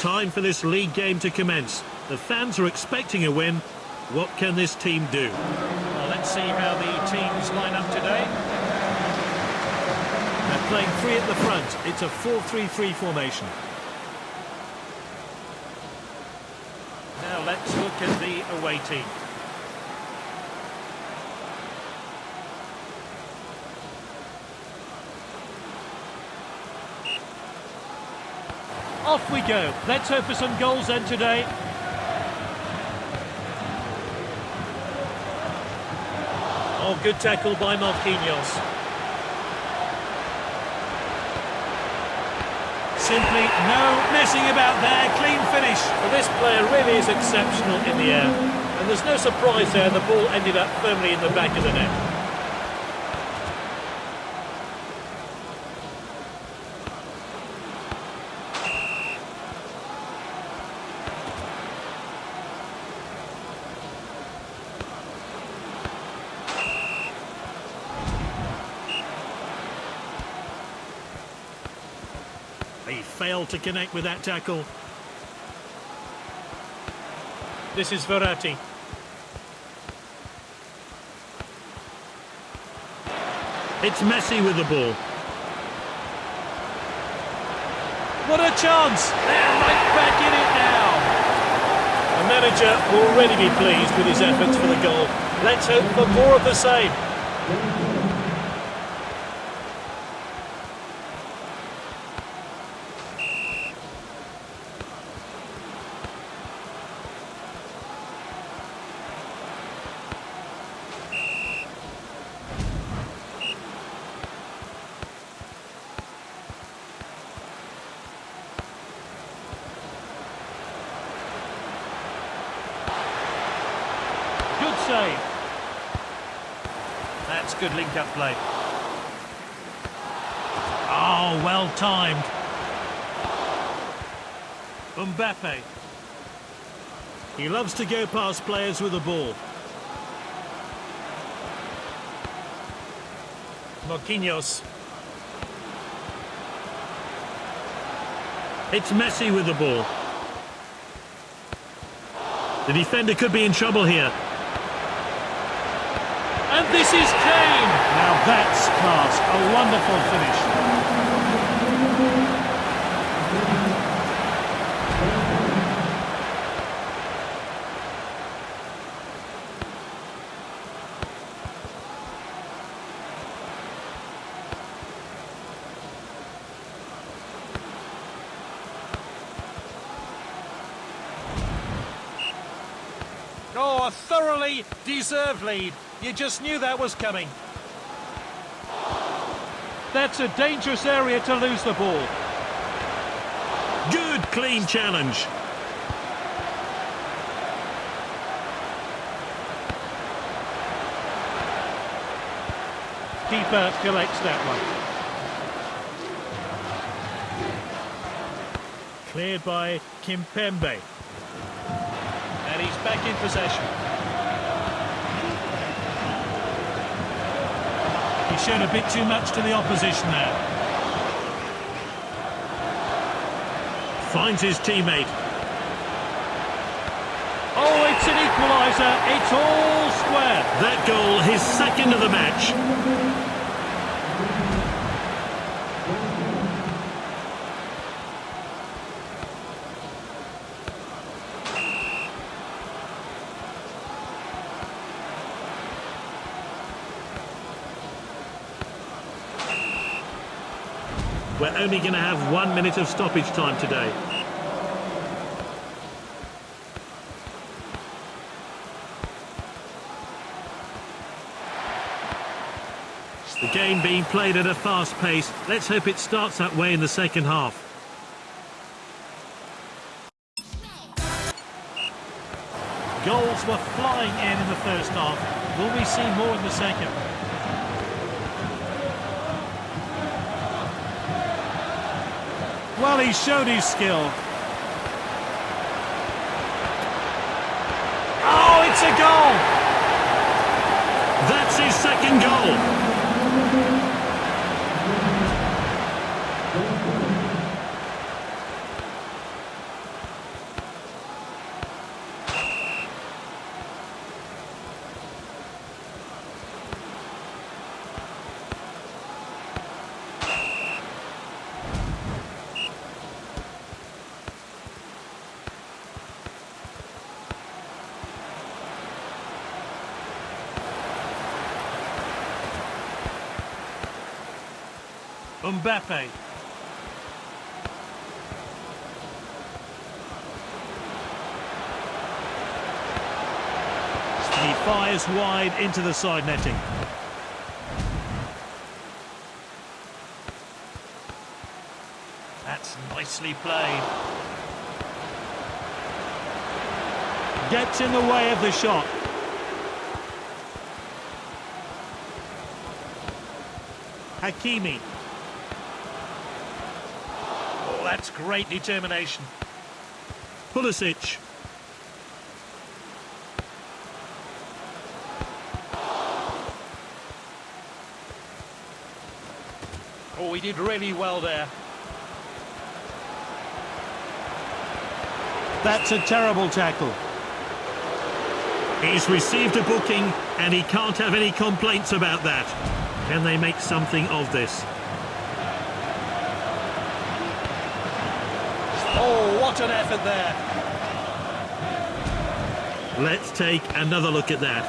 Time for this league game to commence. The fans are expecting a win. What can this team do? Well, let's see how the teams line up today. They're playing three at the front. It's a 4-3-3 formation. Now let's look at the away team. Off we go. Let's hope for some goals then today. Oh, good tackle by Marquinhos. Simply no messing about there. Clean finish. Well, this player really is exceptional in the air. And there's no surprise there, the ball ended up firmly in the back of the net. He failed to connect with that tackle. This is Verratti. It's Messi with the ball. What a chance! They're right back in it now. The manager will already be pleased with his efforts for the goal. Let's hope for more of the same. Good save. That's good link-up play. Oh, well timed. Mbappe. He loves to go past players with the ball. Marquinhos. It's Messi with the ball. The defender could be in trouble here. And this is Kane. Now that's class. A wonderful finish. Oh, a thoroughly deserved lead. You just knew that was coming. That's a dangerous area to lose the ball. Good, clean challenge. Keeper collects that one. Cleared by Kimpembe. And he's back in possession. He showed a bit too much to the opposition there. Finds his teammate. Oh, it's an equaliser. It's all square. That goal, his second of the match. We're only going to have 1 minute of stoppage time today. The game being played at a fast pace. Let's hope it starts that way in the second half. Goals were flying in the first half. Will we see more in the second? Well, he showed his skill. Oh, it's a goal! That's his second goal. Mbappe. He fires wide into the side netting. That's nicely played. Gets in the way of the shot. Hakimi. Oh, that's great determination. Pulisic. Oh, he did really well there. That's a terrible tackle. He's received a booking and he can't have any complaints about that. Can they make something of this? Oh, what an effort there. Let's take another look at that.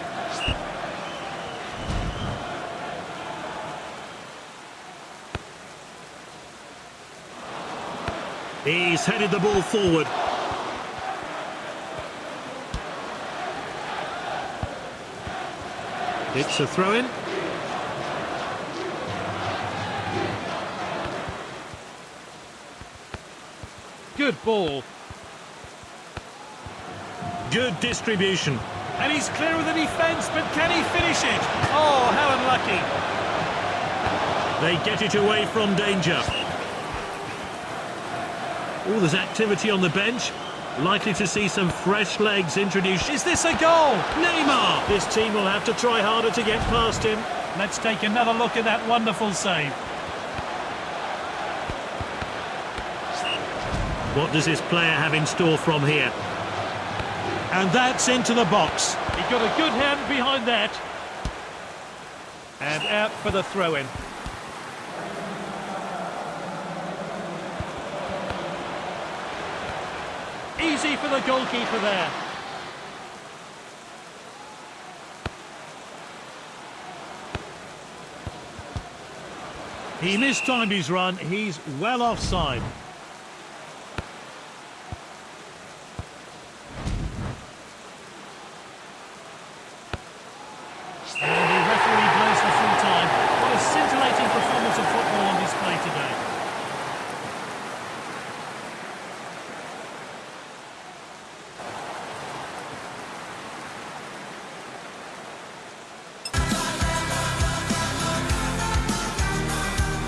He's headed the ball forward. It's a throw-in. Good ball. Good distribution. And he's clear of the defence, but can he finish it? Oh, how unlucky. They get it away from danger. Oh, there's activity on the bench. Likely to see some fresh legs introduced. Is this a goal? Neymar! This team will have to try harder to get past him. Let's take another look at that wonderful save. What does this player have in store from here? And that's into the box. He got a good hand behind that. And out for the throw-in. Easy for the goalkeeper there. He mistimed his run. He's well offside.